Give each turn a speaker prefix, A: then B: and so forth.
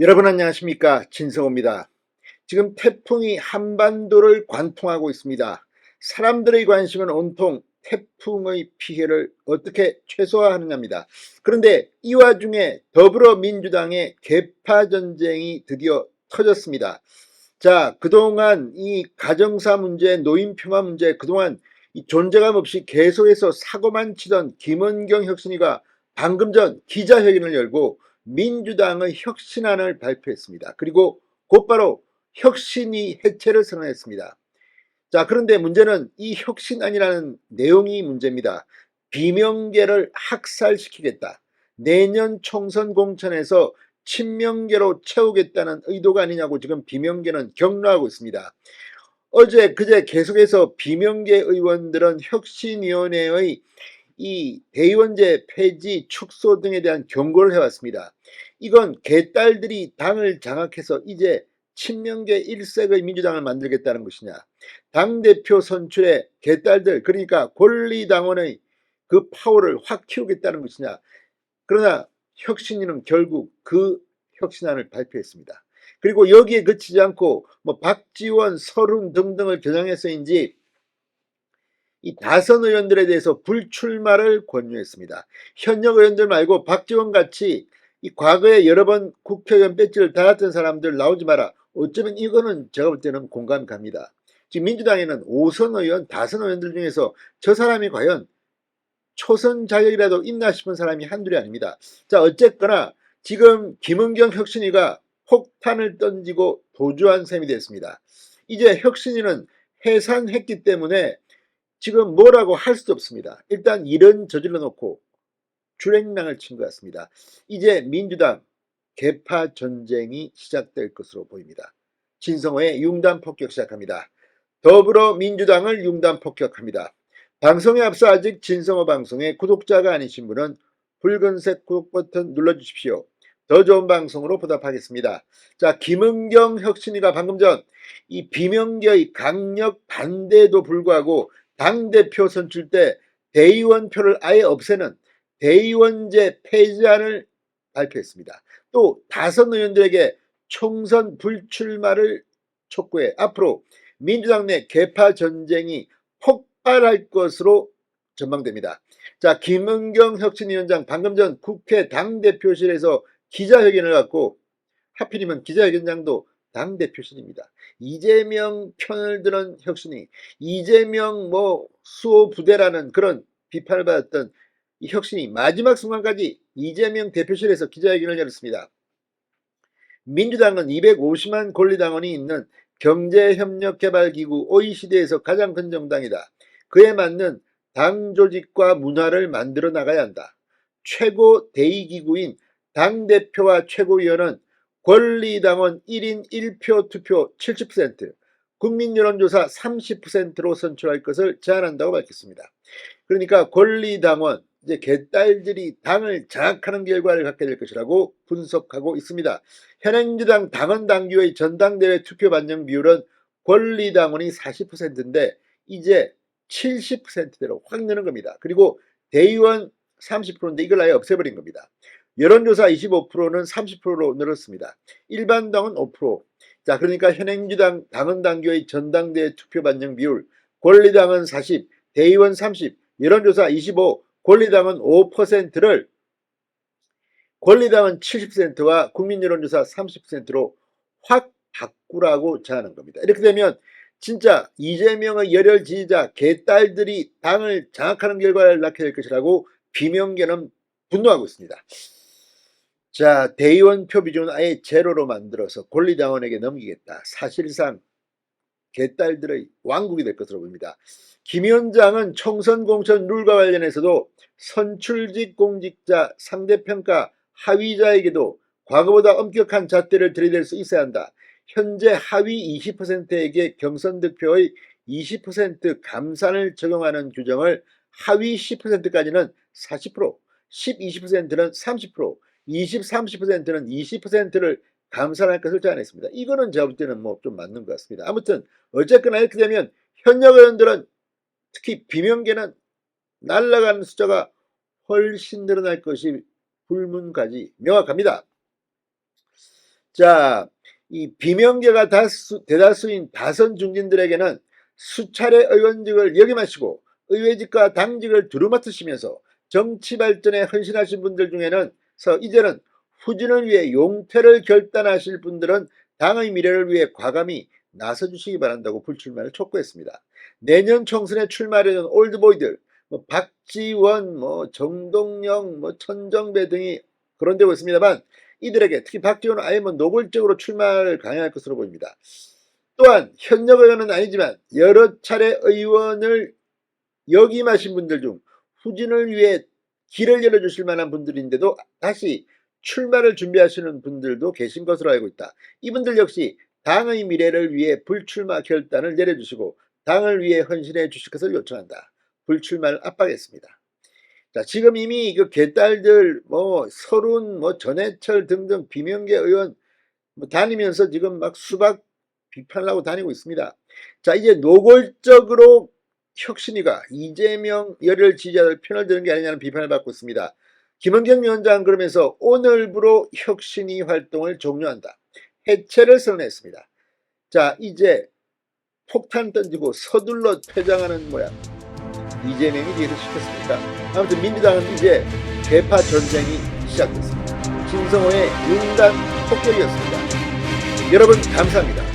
A: 여러분 안녕하십니까, 진성호입니다. 지금 태풍이 한반도를 관통하고 있습니다. 사람들의 관심은 온통 태풍의 피해를 어떻게 최소화하느냐입니다. 그런데 이 와중에 더불어민주당의 계파전쟁이 드디어 터졌습니다. 자, 그동안 이 가정사 문제, 노인평화 문제, 그동안 이 존재감 없이 계속해서 사고만 치던 김은경 혁신위가 방금 전 기자회견을 열고 민주당의 혁신안을 발표했습니다. 그리고 곧바로 혁신위 해체를 선언했습니다. 자, 그런데 문제는 이 혁신안이라는 내용이 문제입니다. 비명계를 학살시키겠다. 내년 총선 공천에서 친명계로 채우겠다는 의도가 아니냐고 지금 비명계는 격노하고 있습니다. 어제 그제 계속해서 비명계 의원들은 혁신위원회의 이 대의원제 폐지 축소 등에 대한 경고를 해왔습니다. 이건 개딸들이 당을 장악해서 이제 친명계 일색의 민주당을 만들겠다는 것이냐, 당대표 선출에 개딸들, 그러니까 권리당원의 그 파워를 확 키우겠다는 것이냐. 그러나 혁신위는 결국 그 혁신안을 발표했습니다. 그리고 여기에 그치지 않고 뭐 박지원, 설훈 등등을 겨냥해서인지 이 다선 의원들에 대해서 불출마를 권유했습니다. 현역 의원들 말고 박지원 같이 이 과거에 여러 번 국회의원 배지를 달았던 사람들 나오지 마라. 어쩌면 이거는 제가 볼 때는 공감이 갑니다. 지금 민주당에는 5선 의원, 다선 의원들 중에서 저 사람이 과연 초선 자격이라도 있나 싶은 사람이 한둘이 아닙니다. 자, 어쨌거나 지금 김은경 혁신위가 폭탄을 던지고 도주한 셈이 됐습니다. 이제 혁신위는 해산했기 때문에 지금 뭐라고 할 수도 없습니다. 일단 일은 저질러 놓고 주랭랑을 친 것 같습니다. 이제 민주당 계파 전쟁이 시작될 것으로 보입니다. 진성호의 융단 폭격 시작합니다. 더불어민주당을 융단 폭격합니다. 방송에 앞서 아직 진성호 방송의 구독자가 아니신 분은 붉은색 구독 버튼 눌러주십시오. 더 좋은 방송으로 보답하겠습니다. 자, 김은경 혁신위가 방금 전 이 비명계의 강력 반대에도 불구하고 당대표 선출 때 대의원표를 아예 없애는 대의원제 폐지안을 발표했습니다. 또 다선 의원들에게 총선 불출마를 촉구해 앞으로 민주당 내 계파 전쟁이 폭발할 것으로 전망됩니다. 자, 김은경 혁신위원장 방금 전 국회 당대표실에서 기자회견을 갖고 하필이면 기자회견장도 당대표실입니다. 이재명 편을 드는 혁신위, 이재명 뭐 수호 부대라는 그런 비판을 받았던 이 혁신위 마지막 순간까지 이재명 대표실에서 기자회견을 열었습니다. 민주당은 250만 권리당원이 있는 경제협력개발기구 OECD에서 가장 큰 정당이다. 그에 맞는 당 조직과 문화를 만들어 나가야 한다. 최고 대의기구인 당대표와 최고위원은 권리당원 1인 1표 투표 70%, 국민여론조사 30%로 선출할 것을 제안한다고 밝혔습니다. 그러니까 권리당원, 이제 개딸들이 당을 장악하는 결과를 갖게 될 것이라고 분석하고 있습니다. 현행민주당 당원 당규의 전당대회 투표 반영 비율은 권리당원이 40%인데 이제 70%대로 확 느는 겁니다. 그리고 대의원 30%인데 이걸 아예 없애버린 겁니다. 여론조사 25%는 30%로 늘었습니다. 일반당은 5%. 자, 그러니까 현행민주당 당원 당규의 전당대회 투표 반영 비율, 권리당은 40, 대의원 30, 여론조사 25, 권리당은 5%를 권리당은 70%와 국민여론조사 30%로 확 바꾸라고 제안한 겁니다. 이렇게 되면 진짜 이재명의 열혈 지지자 개딸들이 당을 장악하는 결과를 낳게 될 것이라고 비명계는 분노하고 있습니다. 자, 대의원 표 비중은 아예 제로로 만들어서 권리당원에게 넘기겠다. 사실상 개딸들의 왕국이 될 것으로 보입니다. 김 위원장은 총선 공천 룰과 관련해서도 선출직 공직자 상대평가 하위자에게도 과거보다 엄격한 잣대를 들이댈 수 있어야 한다. 현재 하위 20%에게 경선 득표의 20% 감산을 적용하는 규정을 하위 10%까지는 40%, 10, 20%는 30%, 20, 30%는 20%를 감산할 것을 제안했습니다. 이거는 제가 볼 때는 뭐 좀 맞는 것 같습니다. 아무튼 어쨌거나 이렇게 되면 현역 의원들은 특히 비명계는 날아가는 숫자가 훨씬 늘어날 것이 불문까지 명확합니다. 자, 이 비명계가 대다수인 다선 중진들에게는 수차례 의원직을 역임하시고 의회직과 당직을 두루 맡으시면서 정치 발전에 헌신하신 분들 중에는 이제는 후진을 위해 용퇴를 결단하실 분들은 당의 미래를 위해 과감히 나서주시기 바란다고 불출마를 촉구했습니다. 내년 총선에 출마하려는 올드보이들, 박지원, 정동영, 천정배 등이 거론되고 있습니다만 이들에게 특히 박지원은 아예 노골적으로 출마를 강행할 것으로 보입니다. 또한 현역 의원은 아니지만 여러 차례 의원을 역임하신 분들 중 후진을 위해 길을 열어주실 만한 분들인데도 다시 출마를 준비하시는 분들도 계신 것으로 알고 있다. 이분들 역시 당의 미래를 위해 불출마 결단을 내려주시고 당을 위해 헌신해 주실 것을 요청한다. 불출마를 압박했습니다. 자, 지금 이미 그 개딸들 서른 전해철 등등 비명계 의원 다니면서 지금 막 수박 비판을 하고 다니고 있습니다. 자, 이제 노골적으로 혁신위가 이재명 열혈 지지자들 편을 드는 게 아니냐는 비판을 받고 있습니다. 김은경 위원장은 그러면서 오늘부로 혁신위 활동을 종료한다. 해체를 선언했습니다. 자, 이제 폭탄 던지고 서둘러 퇴장하는 모양. 이재명이 뒤에서 시켰습니까? 아무튼 민주당은 이제 대파 전쟁이 시작됐습니다. 신성호의 윤단 폭격이었습니다. 여러분 감사합니다.